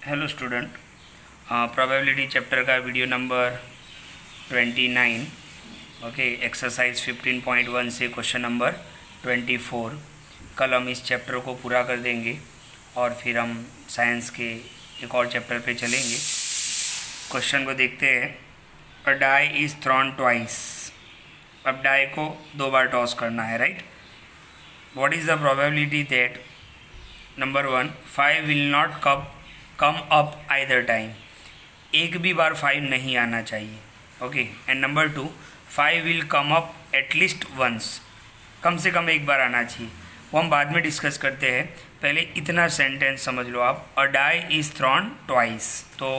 Hello student, probability chapter का video number 29, okay, exercise 15.1 से question number 24। कल हम इस चैप्टर को पूरा कर देंगे और फिर हम साइंस के एक और चैप्टर पे चलेंगे। क्वेश्चन को देखते हैं। A die is thrown twice. अब डाई को 2 बार टॉस करना है, right. What is the probability that number 1 5 will not come up either time. एक भी बार 5 नहीं आना चाहिए, okay. And number 2 5 will come up at least once. कम से कम एक बार आना चाहिए, वो हम बाद में डिस्कस करते हैं। पहले इतना सेंटेंस समझ लो आप। अ डाई इज़ थ्रोन ट्वाइस। तो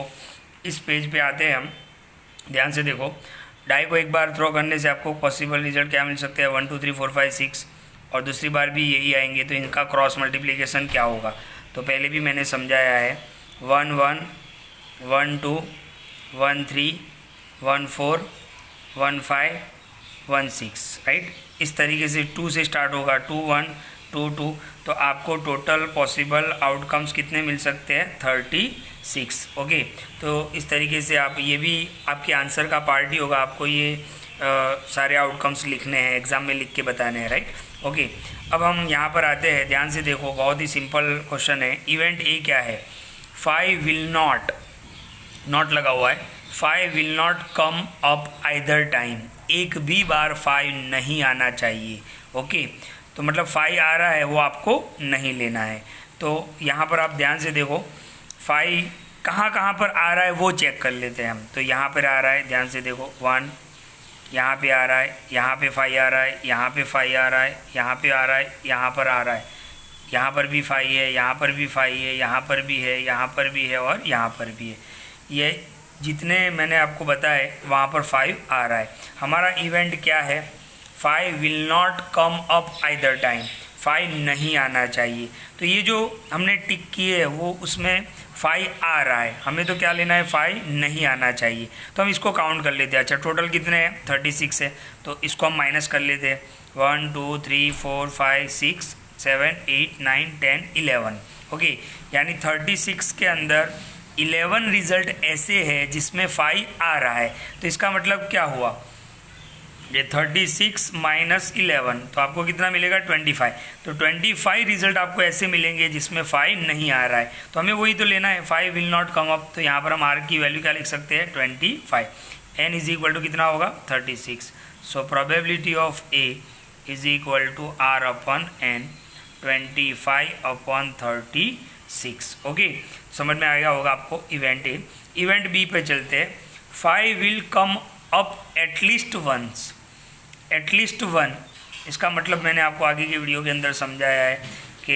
इस पेज पे आते हैं हम, ध्यान से देखो। डाई को एक बार थ्रो करने से आपको पॉसिबल रिजल्ट क्या मिल सकते हैं, 1 2 3 4 5 6, और दूसरी बार भी यही आएंगे। तो इनका क्रॉस मल्टीप्लिकेशन क्या होगा, तो पहले भी मैंने समझाया है। 1 1 1 2 1 3 1 4 1 5 1 6, राइट। इस तरीके से 2 से स्टार्ट होगा, 2 1 2 2। तो आपको टोटल पॉसिबल आउटकम्स कितने मिल सकते हैं, 36, ओके। तो इस तरीके से आप, ये भी आपके आंसर का पार्ट ही होगा। आपको ये सारे आउटकम्स लिखने हैं, एग्जाम में लिख के बताने हैं, राइट, ओके। अब हम यहाँ पर आते हैं, ध्यान से देखो। बहुत ही सिंपल क्वेश्चन है। इवेंट ए क्या है, 5 विल नॉट लगा हुआ है। 5 will not come up either time. एक भी बार 5 नहीं आना चाहिए, ओके। तो मतलब 5 आ रहा है, वो आपको नहीं लेना है। तो यहाँ पर आप ध्यान से देखो, 5 कहाँ पर आ रहा है वो चेक कर लेते हैं हम। तो यहाँ पर आ रहा है, ध्यान से देखो, 1 यहाँ पे आ रहा है, यहाँ पे 5 आ रहा है, यहाँ पे 5 आ रहा है, यहाँ पे आ रहा है, यहाँ पर आ रहा है, यहाँ पर भी 5 है, यहाँ पर भी 5 है, यहाँ पर भी है, यहाँ पर भी है, और यहाँ पर भी है। ये जितने मैंने आपको बताए वहाँ पर 5 आ रहा है। हमारा इवेंट क्या है, 5 will not come up either time. 5 नहीं आना चाहिए। तो ये जो हमने टिक की है वो उसमें 5 आ रहा है, हमें तो क्या लेना है, 5 नहीं आना चाहिए। तो हम इसको काउंट कर लेते हैं। अच्छा, टोटल कितने हैं, 36 है। तो इसको हम माइनस कर लेते हैं। 1 2 3 4 5 6 7 8 9 10 11, ओके। यानी 36 के अंदर 11 रिजल्ट ऐसे है जिसमें 5 आ रहा है। तो इसका मतलब क्या हुआ, ये 36 माइनस 11, तो आपको कितना मिलेगा, 25। तो 25 रिजल्ट आपको ऐसे मिलेंगे जिसमें 5 नहीं आ रहा है। तो हमें वही तो लेना है, 5 विल नॉट कम अप। तो यहाँ पर हम आर की वैल्यू क्या लिख सकते हैं, 25। एन इज इक्वल टू कितना होगा, 36। So probability of A is equal to R upon N, 25 upon 36, okay. समझ में आ गया होगा आपको इवेंट ए। इवेंट बी पे चलते हैं। 5 will come up at least once. At least 1, इसका मतलब मैंने आपको आगे की वीडियो के अंदर समझाया है कि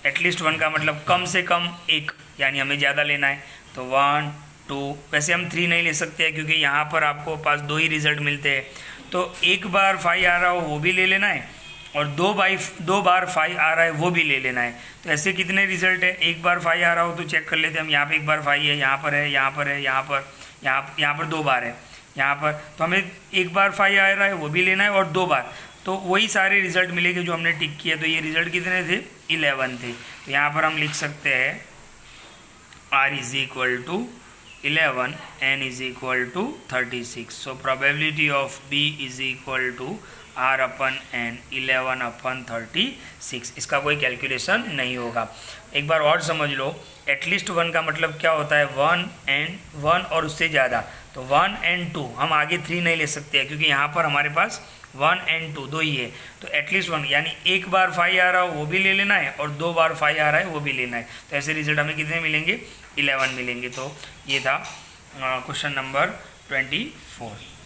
एटलीस्ट 1 का मतलब कम से कम एक, यानी हमें ज़्यादा लेना है। तो 1 2, वैसे हम 3 नहीं ले सकते हैं क्योंकि यहाँ पर आपको पास 2 ही रिजल्ट मिलते हैं। तो एक बार 5 आ रहा हो वो भी ले लेना है, और 2 बार 5 आ रहा है वो भी ले लेना है। तो ऐसे कितने रिजल्ट है, एक बार 5 आ रहा हो तो चेक कर लेते हैं हम। यहाँ पे एक बार 5 है, यहाँ पर है, यहाँ पर है, यहाँ पर 2 बार है, यहाँ पर। तो हमें एक बार 5 आ रहा है वो भी लेना है, और 2 बार। तो वही सारे रिजल्ट मिलेंगे जो हमने टिक किया। तो ये रिजल्ट कितने थे, 11 थे। तो यहाँ पर हम लिख सकते हैं R is equal to 11, N is equal to 36। So probability of B is equal to R upon N, 11 upon 36। इसका कोई कैलकुलेशन नहीं होगा। एक बार और समझ लो, एटलीस्ट 1 का मतलब क्या होता है, 1 और उससे ज़्यादा। तो 1 और 2, हम आगे 3 नहीं ले सकते हैं क्योंकि यहाँ पर हमारे पास 1 और 2 दो ही है। तो एटलीस्ट 1 यानी एक बार 5 आ रहा हो वो भी ले लेना है, और 2 बार 5 आ रहा है वो भी लेना है। तो ऐसे रिजल्ट हमें कितने मिलेंगे, 11 मिलेंगे। तो ये था क्वेश्चन नंबर 24।